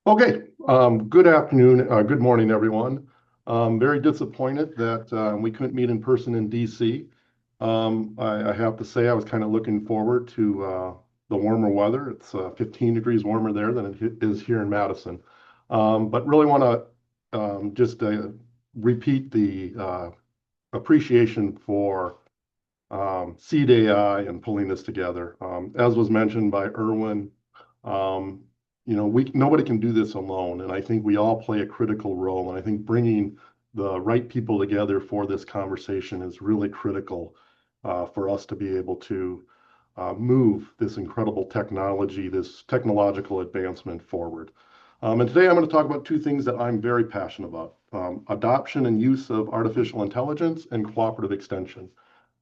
Okay, good afternoon, good morning, everyone. Very disappointed that we couldn't meet in person in DC. I have to say I was kind of looking forward to the warmer weather. It's 15 degrees warmer there than it is here in Madison. But really want to just repeat the appreciation for Seed AI and pulling this together. As was mentioned by Erwin, um, nobody can do this alone, and I think we all play a critical role. And I think bringing the right people together for this conversation is really critical for us to be able to move this incredible technology, this technological advancement forward. And today I'm going to talk about two things that I'm very passionate about: adoption and use of artificial intelligence and cooperative extension.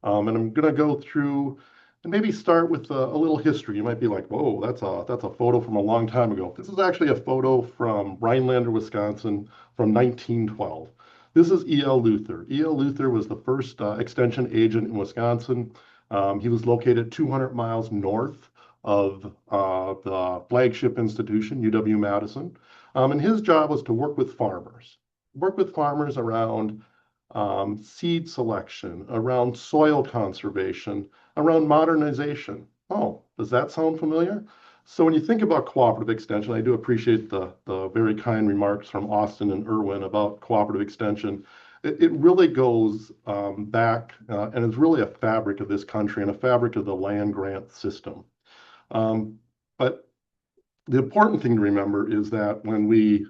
And I'm going to go through and maybe start with a little history. You might be like, "Whoa, that's a photo from a long time ago." This is actually a photo from Rhinelander, Wisconsin, from 1912. This is E.L. Luther. E.L. Luther was the first extension agent in Wisconsin. He was located 200 miles north of the flagship institution, UW-Madison. And his job was to work with farmers around seed selection, around soil conservation, around modernization. Oh, does that sound familiar? So when you think about cooperative extension, I do appreciate the very kind remarks from Austin and Erwin about cooperative extension. It really goes back and is really a fabric of this country and a fabric of the land grant system. But the important thing to remember is that when we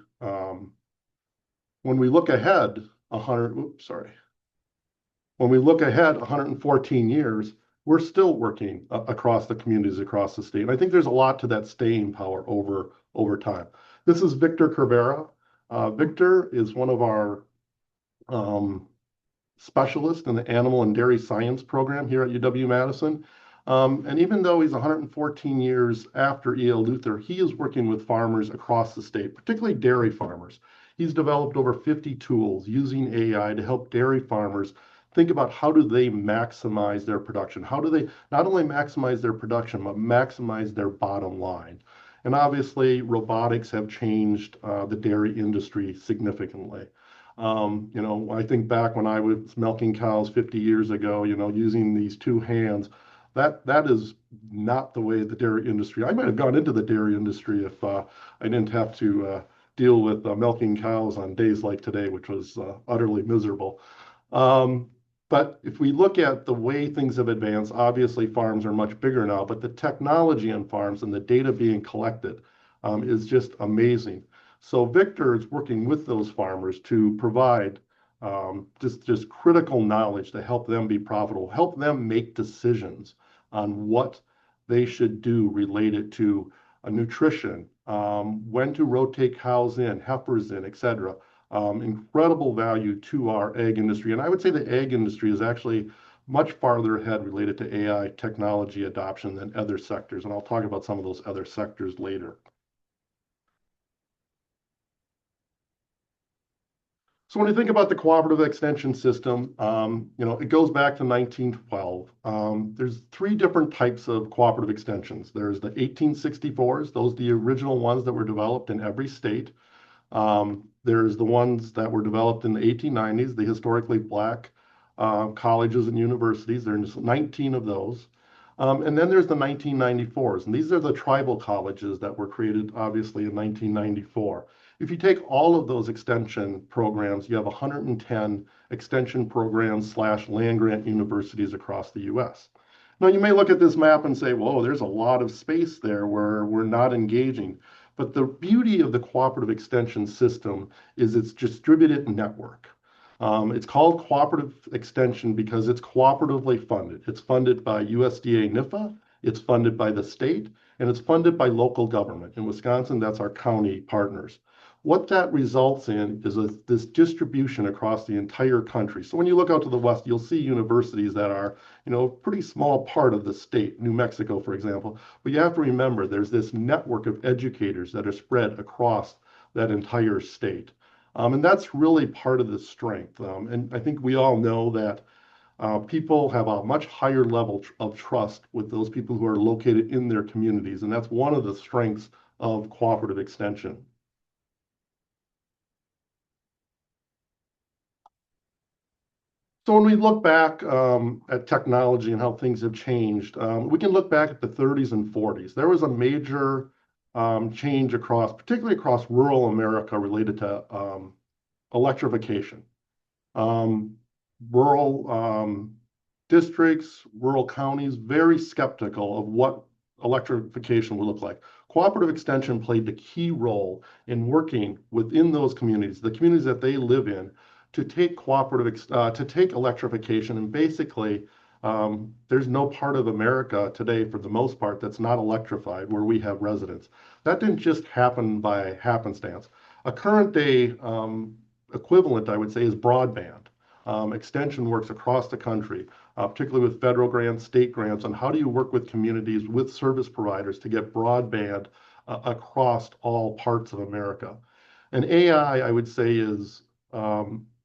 look ahead 114 years, we're still working across the communities across the state. And I think there's a lot to that staying power over time. This is Victor Cervera. Victor is one of our specialists in the animal and dairy science program here at UW-Madison. And even though he's 114 years after E.L. Luther, he is working with farmers across the state, particularly dairy farmers. He's developed over 50 tools using AI to help dairy farmers think about how do they maximize their production? How do they not only maximize their production, but maximize their bottom line? And obviously, robotics have changed the dairy industry significantly. I think back when I was milking cows 50 years ago, using these two hands, that is not the way the dairy industry. I might have gone into the dairy industry if I didn't have to deal with milking cows on days like today, which was utterly miserable. But if we look at the way things have advanced, obviously farms are much bigger now, but the technology on farms and the data being collected is just amazing. So Victor is working with those farmers to provide just critical knowledge to help them be profitable, help them make decisions on what they should do related to nutrition, when to rotate cows in, heifers in, etc. Incredible value to our ag industry. And I would say the ag industry is actually much farther ahead related to AI technology adoption than other sectors. And I'll talk about some of those other sectors later. So when you think about the cooperative extension system, it goes back to 1912. There's three different types of cooperative extensions. There's the 1864s, those are the original ones that were developed in every state. There's the ones that were developed in the 1890s, the historically black colleges and universities. There's 19 of those. And then there's the 1994s, and these are the tribal colleges that were created, obviously, in 1994. If you take all of those extension programs, you have 110 extension programs / land grant universities across the U.S. Now, you may look at this map and say, whoa, there's a lot of space there where we're not engaging. But the beauty of the cooperative extension system is its distributed network. It's called cooperative extension because it's cooperatively funded. It's funded by USDA NIFA, it's funded by the state, and it's funded by local government. In Wisconsin, that's our county partners. What that results in is this distribution across the entire country. So when you look out to the west, you'll see universities that are, a pretty small part of the state, New Mexico, for example. But you have to remember, there's this network of educators that are spread across that entire state. And that's really part of the strength. And I think we all know that people have a much higher level of trust with those people who are located in their communities. And that's one of the strengths of cooperative extension. So when we look back at technology and how things have changed, we can look back at the 30s and 40s. There was a major change across, particularly across rural America, related to electrification. Um, Rural districts, rural counties, very skeptical of what electrification would look like. Cooperative extension played the key role in working within those communities, the communities that they live in, to take to take electrification, and basically there's no part of America today, for the most part, that's not electrified where we have residents. That didn't just happen by happenstance. A current day equivalent, I would say, is broadband. Extension works across the country, particularly with federal grants, state grants, on how do you work with communities, with service providers to get broadband across all parts of America. And AI, I would say, is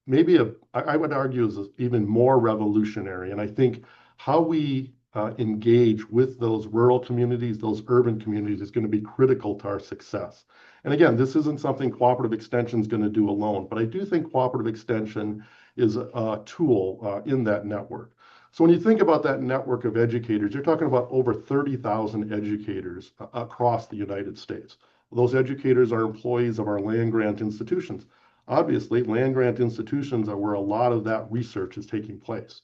maybe I would argue, is even more revolutionary. And I think how we engage with those rural communities, those urban communities, is going to be critical to our success. And again, this isn't something cooperative extension is going to do alone, but I do think cooperative extension is a tool in that network. So when you think about that network of educators, you're talking about over 30,000 educators across the United States. Those educators are employees of our land grant institutions. Obviously, land grant institutions are where a lot of that research is taking place.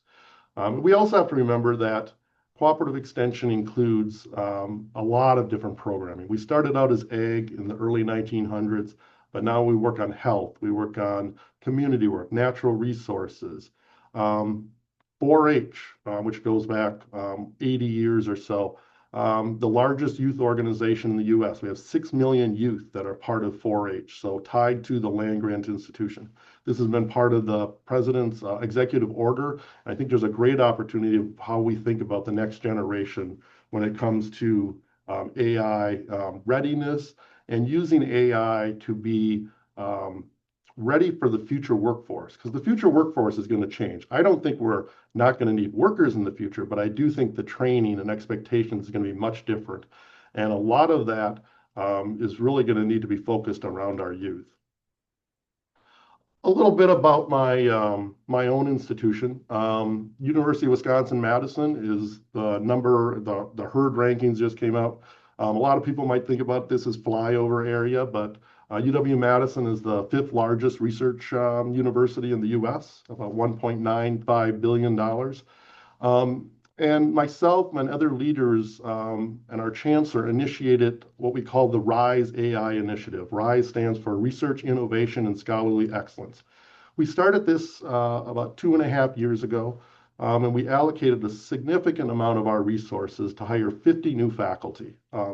We also have to remember that cooperative extension includes a lot of different programming. We started out as ag in the early 1900s, but now we work on health, we work on community work, natural resources, 4-H, which goes back 80 years or so. The largest youth organization in the US. We have 6 million youth that are part of 4-H, so tied to the land grant institution. This has been part of the president's executive order. I think there's a great opportunity of how we think about the next generation when it comes to AI readiness and using AI to be ready for the future workforce, because the future workforce is going to change. I don't think we're not going to need workers in the future, but I do think the training and expectations is going to be much different. And a lot of that is really going to need to be focused around our youth. A little bit about my own institution. University of Wisconsin-Madison is the Herd rankings just came out. A lot of people might think about this as flyover area, but UW-Madison is the 5th largest research university in the US, about $1.95 billion. And myself and other leaders and our chancellor initiated what we call the RISE AI initiative. RISE stands for Research, Innovation, and Scholarly Excellence. We started this about 2.5 years ago, and we allocated a significant amount of our resources to hire 50 new faculty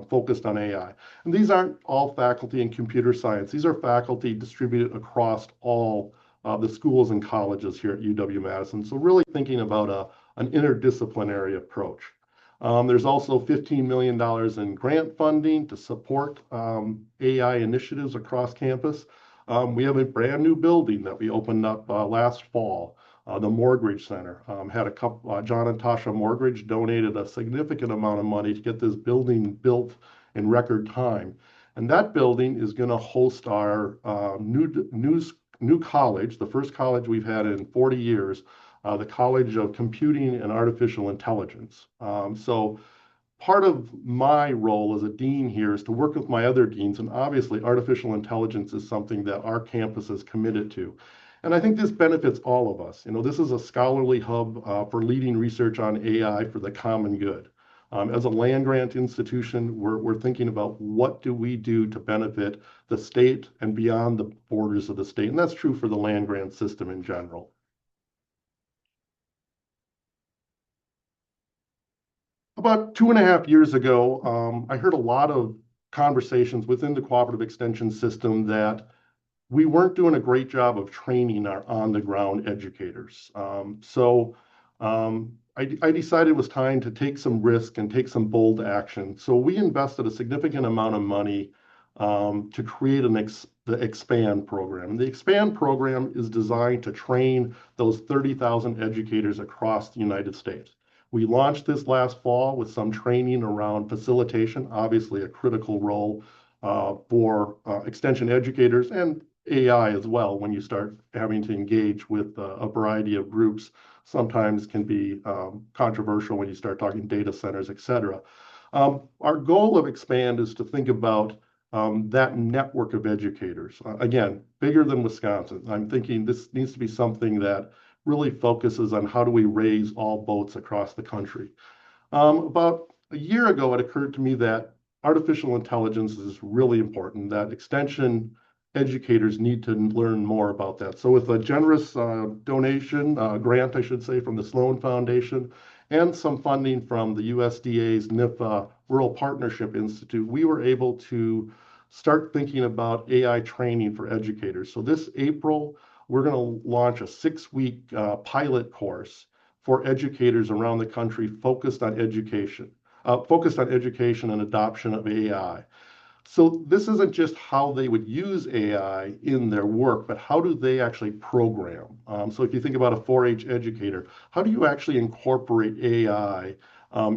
focused on AI. And these aren't all faculty in computer science. These are faculty distributed across all the schools and colleges here at UW-Madison. So really thinking about an interdisciplinary approach. There's also $15 million in grant funding to support AI initiatives across campus. We have a brand new building that we opened up last fall, the Morgridge Center. Had a couple, John and Tasha Morgridge donated a significant amount of money to get this building built in record time. And that building is going to host our new college, the first college we've had in 40 years, the College of Computing and Artificial Intelligence. So part of my role as a dean here is to work with my other deans, and obviously artificial intelligence is something that our campus is committed to. And I think this benefits all of us. You know, this is a scholarly hub for leading research on AI for the common good. As a land grant institution, we're thinking about what do we do to benefit the state and beyond the borders of the state. And that's true for the land grant system in general. About 2.5 years ago, I heard a lot of conversations within the cooperative extension system that we weren't doing a great job of training our on-the-ground educators. I decided it was time to take some risk and take some bold action. So we invested a significant amount of money to create the EXPAND program. The EXPAND program is designed to train those 30,000 educators across the United States. We launched this last fall with some training around facilitation, obviously a critical role for extension educators and AI as well when you start having to engage with a variety of groups sometimes can be controversial when you start talking data centers, et cetera. Our goal of Expand is to think about that network of educators. Again, bigger than Wisconsin. I'm thinking this needs to be something that really focuses on how do we raise all boats across the country. About a year ago, it occurred to me that artificial intelligence is really important, that extension educators need to learn more about that. So with a generous donation, grant, I should say, from the Sloan Foundation, and some funding from the USDA's NIFA Rural Partnership Institute, we were able to start thinking about AI training for educators. So this April, we're going to launch a 6-week pilot course for educators around the country focused on education and adoption of AI. So this isn't just how they would use AI in their work, but how do they actually program? So if you think about a 4-H educator, how do you actually incorporate AI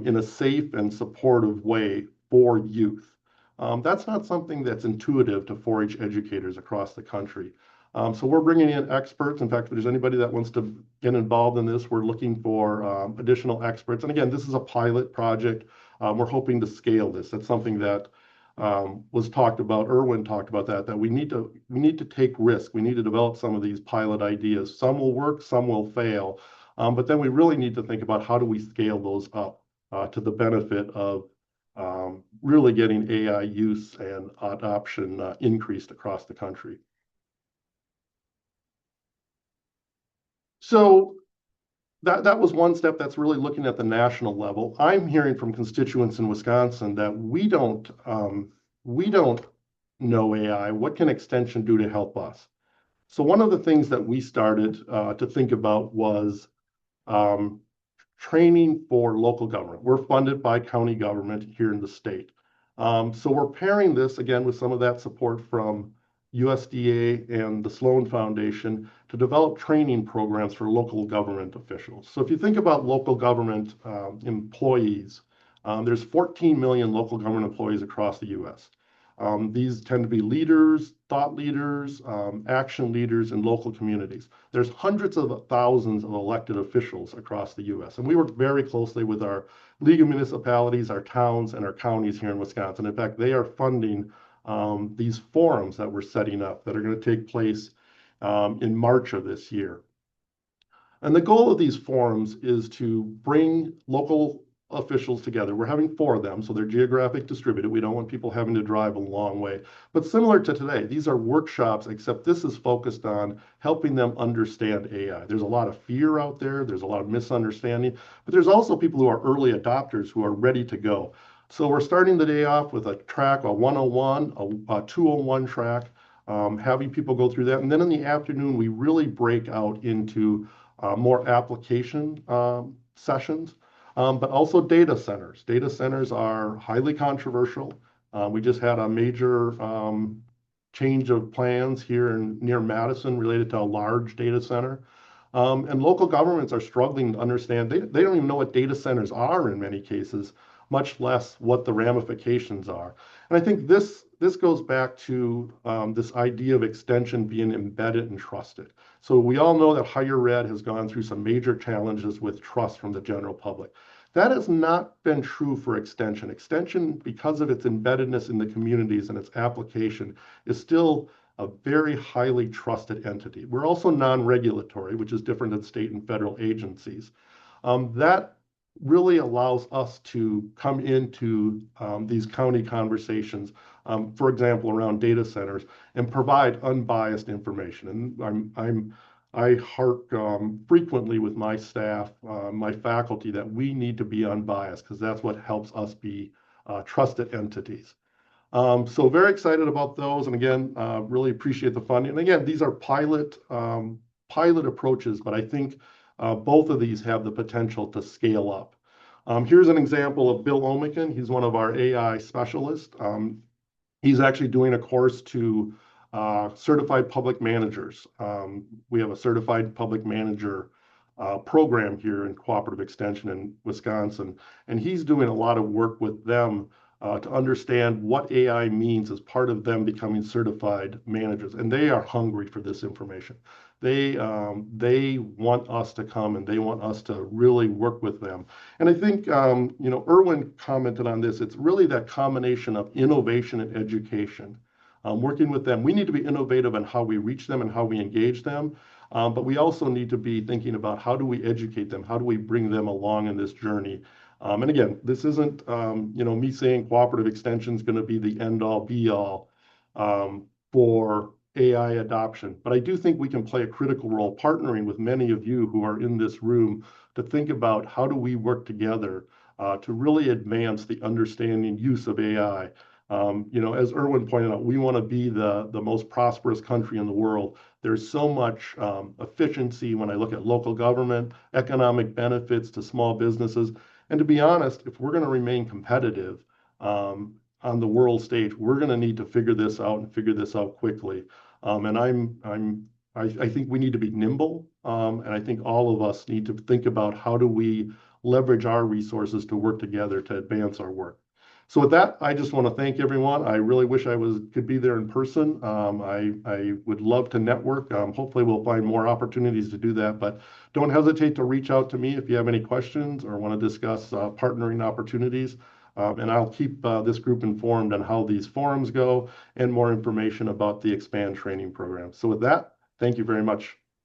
in a safe and supportive way for youth? That's not something that's intuitive to 4-H educators across the country. So we're bringing in experts. In fact, if there's anybody that wants to get involved in this, we're looking for additional experts. And again, this is a pilot project. We're hoping to scale this. That's something that was talked about. Erwin talked about that we need to take risk. We need to develop some of these pilot ideas. Some will work, some will fail. But then we really need to think about how do we scale those up to the benefit of really getting AI use and adoption increased across the country. So that was one step that's really looking at the national level. I'm hearing from constituents in Wisconsin that we don't know AI. What can extension do to help us? So one of the things that we started to think about was training for local government. We're funded by county government here in the state. So we're pairing this again with some of that support from USDA and the Sloan Foundation to develop training programs for local government officials. So if you think about local government employees, there's 14 million local government employees across the US. These tend to be leaders, thought leaders, action leaders in local communities. There's hundreds of thousands of elected officials across the US. And we work very closely with our League of Municipalities, our towns, and our counties here in Wisconsin. In fact, they are funding these forums that we're setting up that are going to take place in March of this year. And the goal of these forums is to bring local officials together. We're having 4 of them, so they're geographic distributed. We don't want people having to drive a long way. But similar to today, these are workshops, except this is focused on helping them understand AI. There's a lot of fear out there. There's a lot of misunderstanding. But there's also people who are early adopters who are ready to go. So we're starting the day off with a track, a 101, a 201 track, having people go through that. And then in the afternoon, we really break out into more application sessions, but also data centers. Data centers are highly controversial. We just had a major change of plans here near Madison related to a large data center. And local governments are struggling to understand. They don't even know what data centers are in many cases, much less what the ramifications are. And I think this goes back to this idea of extension being embedded and trusted. So we all know that higher ed has gone through some major challenges with trust from the general public. That has not been true for extension. Extension, because of its embeddedness in the communities and its application, is still a very highly trusted entity. We're also non-regulatory, which is different than state and federal agencies. That really allows us to come into these county conversations, for example, around data centers, and provide unbiased information. And I hark frequently with my staff, my faculty, that we need to be unbiased because that's what helps us be trusted entities. So very excited about those, and again, really appreciate the funding. And again, these are pilot approaches, but I think both of these have the potential to scale up. Here's an example of Bill Omican. He's one of our AI specialists. He's actually doing a course to certified public managers. We have a certified public manager program here in Cooperative Extension in Wisconsin, and he's doing a lot of work with them to understand what AI means as part of them becoming certified managers. And they are hungry for this information. They want us to come and they want us to really work with them. And I think, Erwin commented on this. It's really that combination of innovation and education. Working with them, we need to be innovative in how we reach them and how we engage them. But we also need to be thinking about how do we educate them? How do we bring them along in this journey? And again, this isn't, me saying cooperative extension is going to be the end all be all for AI adoption. But I do think we can play a critical role partnering with many of you who are in this room to think about how do we work together to really advance the understanding use of AI. As Erwin pointed out, we want to be the most prosperous country in the world. There's so much efficiency when I look at local government, economic benefits to small businesses. And to be honest, if we're going to remain competitive on the world stage, we're going to need to figure this out and figure this out quickly. And I think we need to be nimble, and I think all of us need to think about how do we leverage our resources to work together to advance our work. So with that, I just want to thank everyone. I really wish I could be there in person. I would love to network. Hopefully, we'll find more opportunities to do that. But don't hesitate to reach out to me if you have any questions or want to discuss partnering opportunities. And I'll keep this group informed on how these forums go and more information about the Expand training program. So with that, thank you very much.